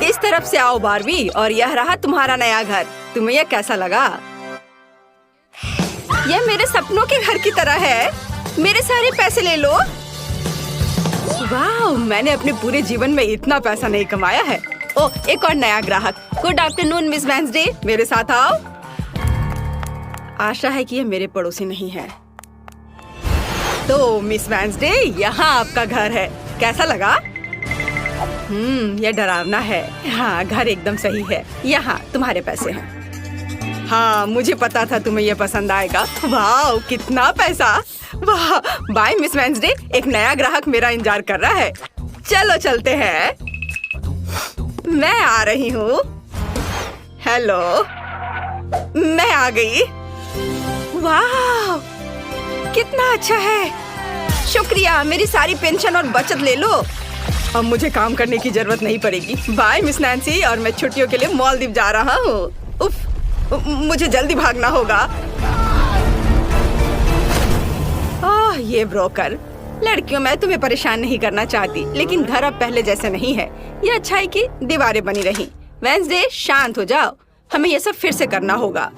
इस तरफ से आओ बारबी, और यह रहा तुम्हारा नया घर। तुम्हें यह कैसा लगा? यह मेरे सपनों के घर की तरह है। मेरे सारे पैसे ले लो। वाह, मैंने अपने पूरे जीवन में इतना पैसा नहीं कमाया है। ओह, एक और नया ग्राहक। गुड आफ्टरनून मिस वेंसडे, मेरे साथ आओ। आशा है कि ये मेरे पड़ोसी नहीं है। तो मिस वेंसडे, यहाँ आपका घर है। कैसा लगा? यह डरावना है। हाँ, घर एकदम सही है। यहाँ तुम्हारे पैसे हैं। हाँ, मुझे पता था तुम्हें यह पसंद आएगा। वाह, कितना पैसा। वाह, बाय मिस वेंसडे, एक नया ग्राहक मेरा इंतजार कर रहा है। चलो चलते हैं। मैं आ रही हूँ। हेलो, मैं आ गई। वाह, कितना अच्छा है। शुक्रिया, मेरी सारी पेंशन और बचत ले लो। अब मुझे काम करने की जरूरत नहीं पड़ेगी। बाय मिस नैन्सी, और मैं छुट्टियों के लिए मालदीव जा रहा हूँ। उफ, मुझे जल्दी भागना होगा। ये ब्रोकर। लड़कियों, मैं तुम्हें परेशान नहीं करना चाहती, लेकिन घर अब पहले जैसे नहीं है। ये अच्छा है कि दीवारें बनी रही। वेंसडे, शांत हो जाओ। हमें ये सब फिर से करना होगा।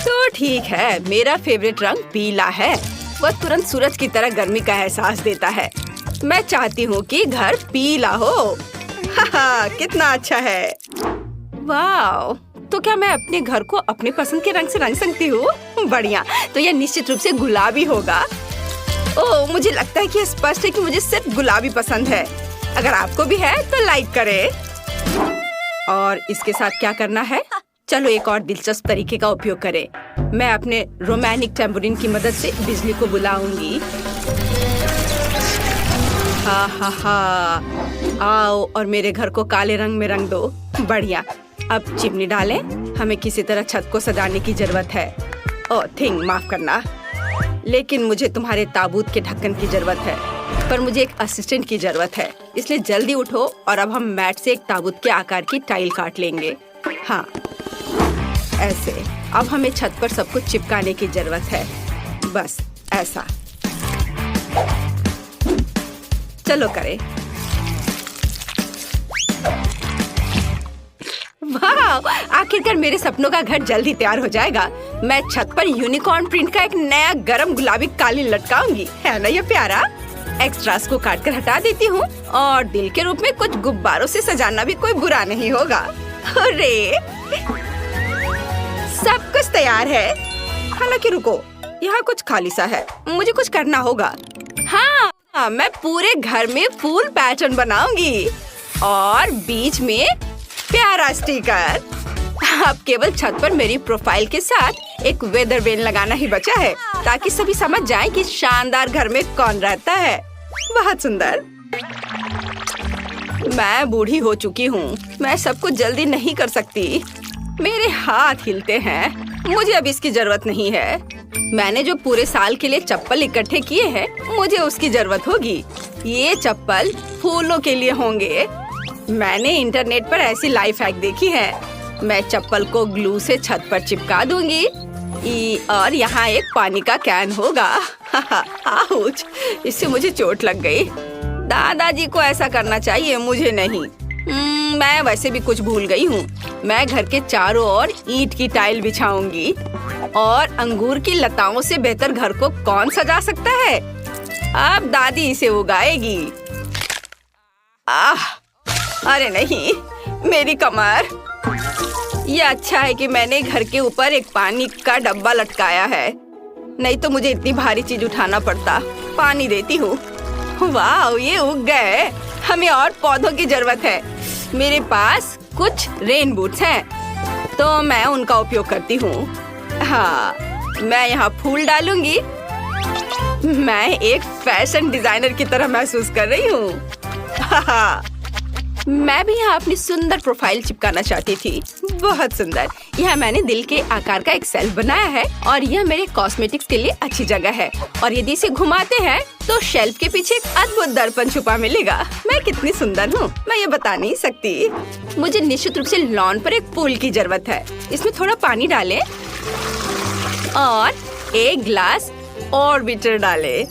तो ठीक है, मेरा फेवरेट रंग पीला है। वह तुरंत सूरज की तरह गर्मी का एहसास देता है। मैं चाहती हूँ कि घर पीला हो। कितना अच्छा है। वाह, तो क्या मैं अपने घर को अपने पसंद के रंग से रंग सकती हूँ? बढ़िया, तो यह निश्चित रूप से गुलाबी होगा। ओह, मुझे लगता है कि स्पष्ट है कि मुझे सिर्फ गुलाबी पसंद है। अगर आपको भी है तो लाइक करें। और इसके साथ क्या करना है? चलो एक और दिलचस्प तरीके का उपयोग करें। मैं अपने रोमानिक टेम्पोरिन की मदद से बिजली को बुलाऊंगी। हा, आओ और मेरे घर को काले रंग में रंग दो। बढ़िया, अब चिमनी डालें। हमें किसी तरह छत को सजाने की जरूरत है। ओह थिंग, माफ करना, लेकिन मुझे तुम्हारे ताबूत के ढक्कन की जरूरत है। पर मुझे एक असिस्टेंट की जरूरत है, इसलिए जल्दी उठो। और अब हम मैट से एक ताबूत के आकार की टाइल काट लेंगे। हाँ, ऐसे। अब हमें छत पर सब कुछ चिपकाने की जरूरत है। बस ऐसा। चलो करें। वाह, आखिरकार मेरे सपनों का घर जल्द ही तैयार हो जाएगा। मैं छत पर यूनिकॉर्न प्रिंट का एक नया गरम गुलाबी कालीन लटकाऊंगी। है ना ये प्यारा? एक्स्ट्रास को काटकर हटा देती हूँ, और दिल के रूप में कुछ गुब्बारों से सजाना भी कोई बुरा नहीं होगा। अरे, सब कुछ तैयार है। हालांकि रुको, यहाँ कुछ खाली सा है। मुझे कुछ करना होगा। हाँ, मैं पूरे घर में फूल पैटर्न बनाऊंगी और बीच में प्यारा स्टिकर। अब केवल छत पर मेरी प्रोफाइल के साथ एक वेदर वेन लगाना ही बचा है, ताकि सभी समझ जाएं कि शानदार घर में कौन रहता है। बहुत सुंदर। मैं बूढ़ी हो चुकी हूँ। मैं सब कुछ जल्दी नहीं कर सकती। मेरे हाथ हिलते हैं। मुझे अब इसकी जरूरत नहीं है। मैंने जो पूरे साल के लिए चप्पल इकट्ठे किए हैं, मुझे उसकी जरूरत होगी। ये चप्पल फूलों के लिए होंगे। मैंने इंटरनेट पर ऐसी लाइफ हैक देखी है। मैं चप्पल को ग्लू से छत पर चिपका दूंगी, और यहाँ एक पानी का कैन होगा। आउच, इससे मुझे चोट लग गई। दादाजी को ऐसा करना चाहिए, मुझे नहीं। मैं वैसे भी कुछ भूल गई हूँ। मैं घर के चारों ओर ईंट की टाइल बिछाऊंगी, और अंगूर की लताओं से बेहतर घर को कौन सजा सकता है? अब दादी इसे उगाएगी। अरे नहीं, मेरी कमर। ये अच्छा है कि मैंने घर के ऊपर एक पानी का डब्बा लटकाया है, नहीं तो मुझे इतनी भारी चीज उठाना पड़ता। पानी देती हूँ। वाह, ये उग गए। हमें और पौधों की जरूरत है। मेरे पास कुछ रेन बूट्स हैं, तो मैं उनका उपयोग करती हूँ। हाँ, मैं यहाँ फूल डालूंगी। मैं एक फैशन डिजाइनर की तरह महसूस कर रही हूँ। मैं भी यहाँ अपनी सुंदर प्रोफाइल चिपकाना चाहती थी। बहुत सुंदर। यहाँ मैंने दिल के आकार का एक शेल्फ बनाया है, और यह मेरे कॉस्मेटिक्स के लिए अच्छी जगह है। और यदि इसे घुमाते हैं तो शेल्फ के पीछे एक अद्भुत दर्पण छुपा मिलेगा। मैं कितनी सुंदर हूँ, मैं ये बता नहीं सकती। मुझे निश्चित रूप से लॉन पर एक पूल की जरूरत है। इसमें थोड़ा पानी डालें और एक ग्लास ऑर्बिटर डालें।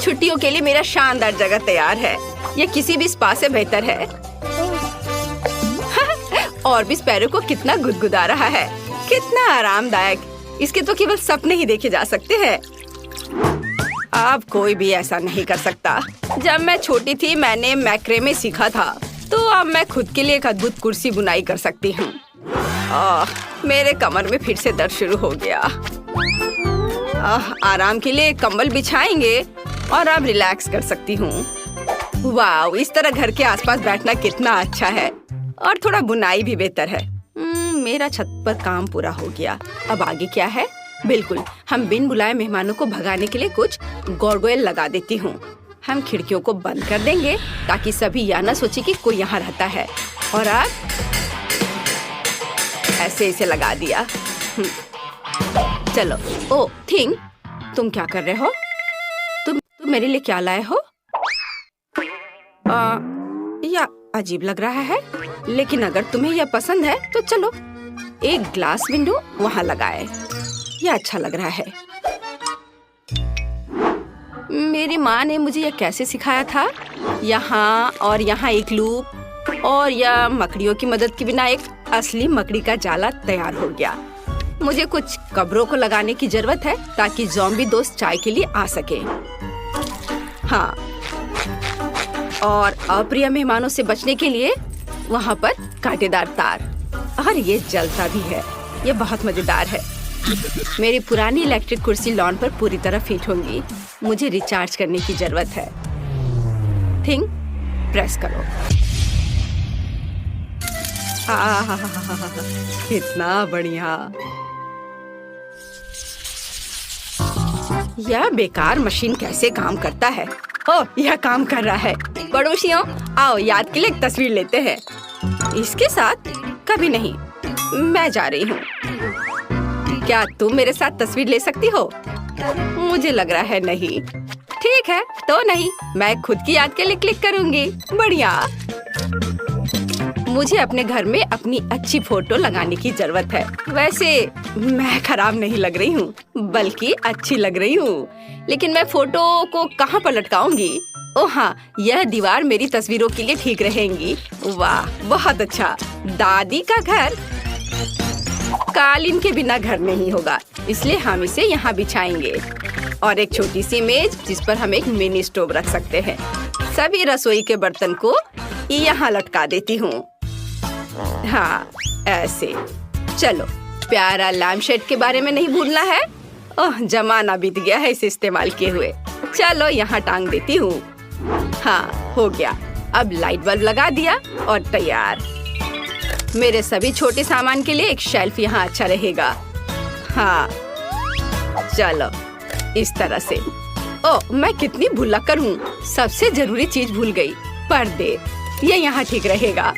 छुट्टियों के लिए मेरा शानदार जगह तैयार है। ये किसी भी स्पा से बेहतर है। और भी स्पैरो को कितना गुदगुदा रहा है, कितना आरामदायक। इसके तो केवल सपने ही देखे जा सकते हैं। अब कोई भी ऐसा नहीं कर सकता। जब मैं छोटी थी मैंने मैक्रेमे सीखा था, तो अब मैं खुद के लिए एक अद्भुत कुर्सी बुनाई कर सकती हूँ। मेरे कमर में फिर से दर्द शुरू हो गया। आराम के लिए कंबल बिछाएंगे और अब रिलैक्स कर सकती हूँ। वाह, इस तरह घर के आसपास बैठना कितना अच्छा है। और थोड़ा बुनाई भी बेहतर है। मेरा छत पर काम पूरा हो गया। अब आगे क्या है? बिल्कुल, हम बिन बुलाए मेहमानों को भगाने के लिए कुछ गार्गोयल लगा देती हूँ। हम खिड़कियों को बंद कर देंगे ताकि सभी यह न सोचे कि कोई यहाँ रहता है। और अब ऐसे इसे लगा दिया। चलो। ओ थिंग, तुम क्या कर रहे हो? तुम मेरे लिए क्या लाए हो? यह अजीब लग रहा है, लेकिन अगर तुम्हें यह पसंद है तो चलो एक ग्लास विंडो वहाँ लगाए। यह अच्छा लग रहा है। मेरी माँ ने मुझे यह कैसे सिखाया था। यहाँ और यहाँ एक लूप और यह मकड़ियों की मदद के बिना एक असली मकड़ी का जाला तैयार हो गया। मुझे कुछ कब्रों को लगाने की जरूरत है ताकि ज़ॉम्बी दोस्त चाय के लिए आ सके। हाँ, और अप्रिय मेहमानों से बचने के लिए वहाँ पर कांटेदार तार। और ये जलता भी है। ये बहुत मजेदार है। मेरी पुरानी इलेक्ट्रिक कुर्सी लॉन पर पूरी तरह फिट होंगी। मुझे रिचार्ज करने की जरूरत है। थिंग, प्रेस करो। कितना बढ़िया। यह बेकार मशीन कैसे काम करता है? ओह, यह काम कर रहा है। पड़ोसियों, आओ याद के लिए एक तस्वीर लेते हैं। इसके साथ कभी नहीं। मैं जा रही हूँ। क्या तुम मेरे साथ तस्वीर ले सकती हो? मुझे लग रहा है नहीं। ठीक है, तो नहीं, मैं खुद की याद के लिए क्लिक करूँगी। बढ़िया। मुझे अपने घर में अपनी अच्छी फोटो लगाने की जरूरत है। वैसे मैं खराब नहीं लग रही हूँ, बल्कि अच्छी लग रही हूँ। लेकिन मैं फोटो को कहाँ पर लटकाऊंगी? ओह हाँ, यह दीवार मेरी तस्वीरों के लिए ठीक रहेंगी। वाह, बहुत अच्छा। दादी का घर कालीन के बिना घर नहीं होगा, इसलिए हम इसे यहाँ बिछाएंगे। और एक छोटी सी मेज जिस पर हम एक मिनी स्टोव रख सकते हैं। सभी रसोई के बर्तन को यहाँ लटका देती हूँ। हाँ, ऐसे। चलो, प्यारा लैम्प शेड के बारे में नहीं भूलना है। ओह, जमाना बीत गया है इसे इस्तेमाल किए हुए। चलो यहाँ टांग देती हूँ। हाँ, हो गया। अब लाइट बल्ब लगा दिया और तैयार। मेरे सभी छोटे सामान के लिए एक शेल्फ यहाँ अच्छा रहेगा। हाँ, चलो इस तरह से। ओह, मैं कितनी भुलक्कड़ हूँ। सबसे जरूरी चीज भूल गई, पर्दे। ये यहाँ ठीक रहेगा।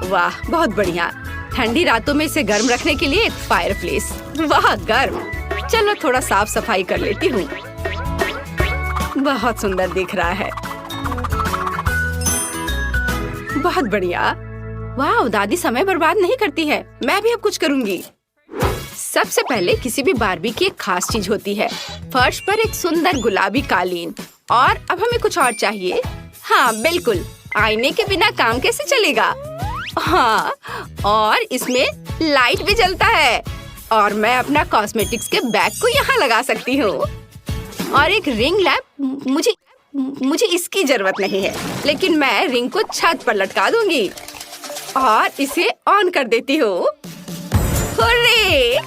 वाह, बहुत बढ़िया। ठंडी रातों में इसे गर्म रखने के लिए एक फायरप्लेस। वाह, गर्म। चलो थोड़ा साफ सफाई कर लेती हूँ। बहुत सुंदर दिख रहा है। बहुत बढ़िया। वाह, दादी समय बर्बाद नहीं करती है। मैं भी अब कुछ करूँगी। सबसे पहले किसी भी बारबी की एक खास चीज होती है। फर्श पर एक सुंदर गुलाबी कालीन। और अब हमें कुछ और चाहिए। हाँ बिल्कुल, आईने के बिना काम कैसे चलेगा। हाँ, और इसमें लाइट भी जलता है। और मैं अपना कॉस्मेटिक्स के बैग को यहाँ लगा सकती हूँ। और एक रिंग लैम्प। मुझे इसकी जरूरत नहीं है, लेकिन मैं रिंग को छत पर लटका दूंगी और इसे ऑन कर देती हूँ। हुर्रे!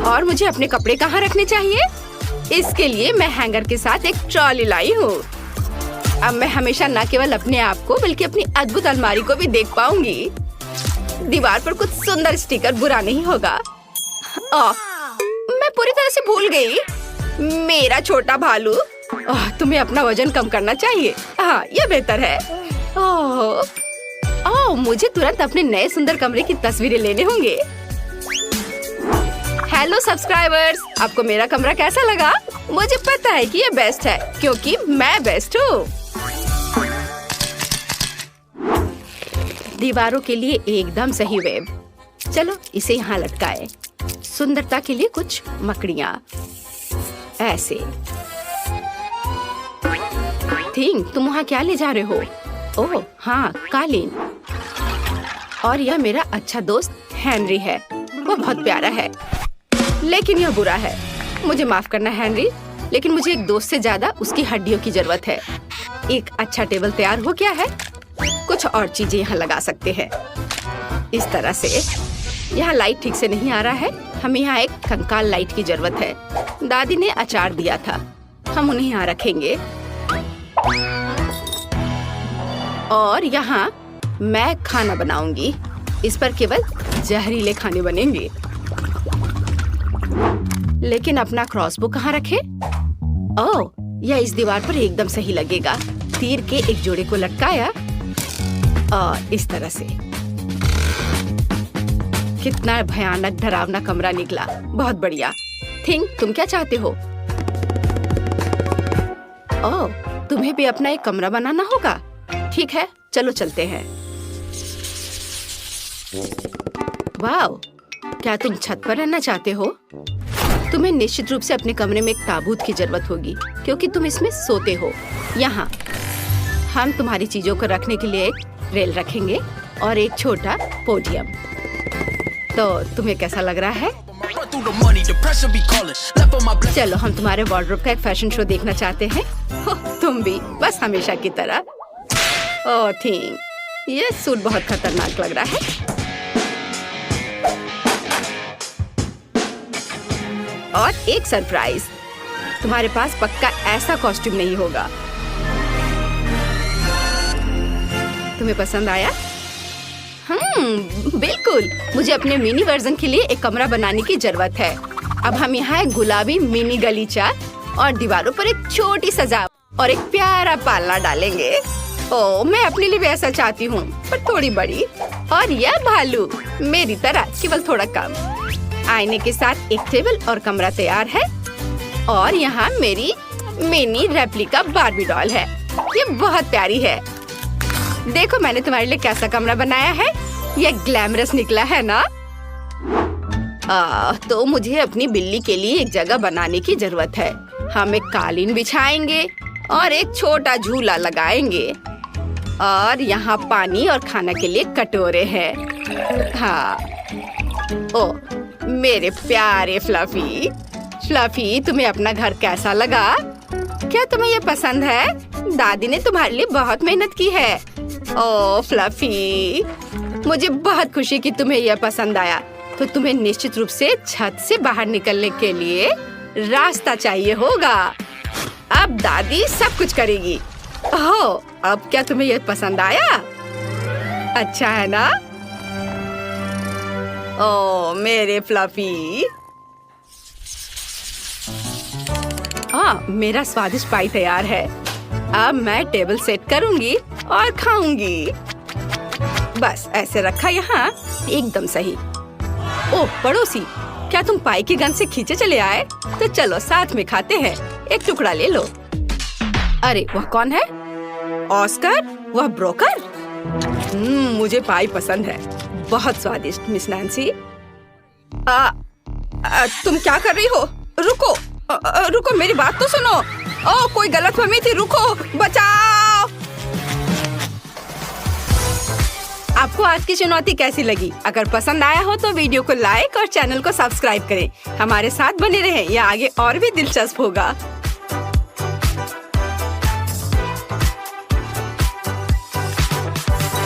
और मुझे अपने कपड़े कहाँ रखने चाहिए? इसके लिए मैं हैंगर के साथ एक ट्रॉली लाई हूँ। अब मैं हमेशा न केवल अपने आप को बल्कि अपनी अद्भुत अलमारी को भी देख पाऊंगी। दीवार पर कुछ सुंदर स्टिकर बुरा नहीं होगा। मैं पूरी तरह से भूल गई। मेरा छोटा भालू। तुम्हें अपना वजन कम करना चाहिए। हाँ, यह बेहतर है। मुझे तुरंत अपने नए सुंदर कमरे की तस्वीरें लेने होंगे। हेलो सब्सक्राइबर्स, आपको मेरा कमरा कैसा लगा? मुझे पता है कि ये बेस्ट है क्योंकि मैं बेस्ट हूँ। दीवारों के लिए एकदम सही वेब। चलो इसे यहाँ लटकाए। सुंदरता के लिए कुछ मकड़ियाँ ऐसे। थिंग, तुम वहाँ क्या ले जा रहे हो? ओह हाँ, कालीन। और यह मेरा अच्छा दोस्त हेनरी है। वो बहुत प्यारा है, लेकिन यह बुरा है। मुझे माफ करना हेनरी, लेकिन मुझे एक दोस्त से ज्यादा उसकी हड्डियों की जरूरत है। एक अच्छा टेबल तैयार हो गया है। कुछ और चीजें यहाँ लगा सकते हैं। इस तरह से। यहाँ लाइट ठीक से नहीं आ रहा है। हमें यहाँ एक कंकाल लाइट की जरूरत है। दादी ने अचार दिया था, हम उन्हें यहाँ रखेंगे। और यहाँ मैं खाना बनाऊंगी। इस पर केवल जहरीले खाने बनेंगे। लेकिन अपना क्रॉसबो कहाँ रखे? ओह, यह इस दीवार पर एकदम सही लगेगा। तीर के एक जोड़े को लटकाया और इस तरह से। कितना भयानक डरावना कमरा निकला। बहुत बढ़िया। थिंक, तुम क्या चाहते हो? ओह, तुम्हें भी अपना एक कमरा बनाना होगा। ठीक है, चलो चलते हैं। वाव, क्या तुम छत पर रहना चाहते हो? तुम्हें निश्चित रूप से अपने कमरे में एक ताबूत की जरूरत होगी, क्योंकि तुम इसमें सोते हो। यहाँ हम तुम्हारी चीजों को रखने के लिए एक रेल रखेंगे और एक छोटा पोडियम। तो तुम्हें कैसा लग रहा है? चलो, हम तुम्हारे वार्डरोब का एक फैशन शो देखना चाहते हैं। तुम भी, बस हमेशा की तरह। ओह थिंक, ये सूट बहुत खतरनाक लग रहा है। और एक सरप्राइज, तुम्हारे पास पक्का ऐसा कॉस्ट्यूम नहीं होगा। तुम्हें पसंद आया? बिल्कुल। मुझे अपने मिनी वर्जन के लिए एक कमरा बनाने की जरूरत है। अब हम यहाँ एक गुलाबी मिनी गलीचा और दीवारों पर एक छोटी सजावट और एक प्यारा पालना डालेंगे। ओह, मैं अपने लिए भी ऐसा चाहती हूँ, पर थोड़ी बड़ी। और यह भालू मेरी तरह, केवल थोड़ा कम। आईने के साथ एक टेबल और कमरा तैयार है। और यहाँ मेरी मिनी रेप्लिका बार्बी डॉल है। ये बहुत प्यारी है। देखो मैंने तुम्हारे लिए कैसा कमरा बनाया है। ये ग्लैमरस निकला है ना? तो मुझे अपनी बिल्ली के लिए एक जगह बनाने की जरूरत है। हम एक कालीन बिछाएंगे और एक छोटा झूला लगाएंगे। और यहाँ पानी और खाना के लिए कटोरे हैं। हाँ। ओ मेरे प्यारे फ्लफी। फ्लफी, तुम्हें अपना घर कैसा लगा? क्या तुम्हें ये पसंद है? दादी ने तुम्हारे लिए बहुत मेहनत की है। ओह फ्लफी, मुझे बहुत खुशी कि तुम्हें यह पसंद आया। तो तुम्हें निश्चित रूप से छत से बाहर निकलने के लिए रास्ता चाहिए होगा। अब दादी सब कुछ करेगी। ओह, अब क्या तुम्हें यह पसंद आया? अच्छा है ना? ओह मेरे फ्लफी। मेरा स्वादिष्ट पाई तैयार है। अब मैं टेबल सेट करूंगी और खाऊंगी। बस ऐसे रखा यहाँ, एकदम सही। ओह पड़ोसी, क्या तुम पाई की गंध से खींचे चले आए? तो चलो साथ में खाते हैं। एक टुकड़ा ले लो। अरे वह कौन है? ऑस्कर? वह ब्रोकर? मुझे पाई पसंद है, बहुत स्वादिष्ट मिस नैन्सी। तुम क्या कर रही हो? रुको, रुको, मेरी बात तो सुनो। ओह कोई गलतफहमी थी, रुको, बचाओ। आपको आज की चुनौती कैसी लगी? अगर पसंद आया हो तो वीडियो को लाइक और चैनल को सब्सक्राइब करें। हमारे साथ बने रहें, या आगे और भी दिलचस्प होगा।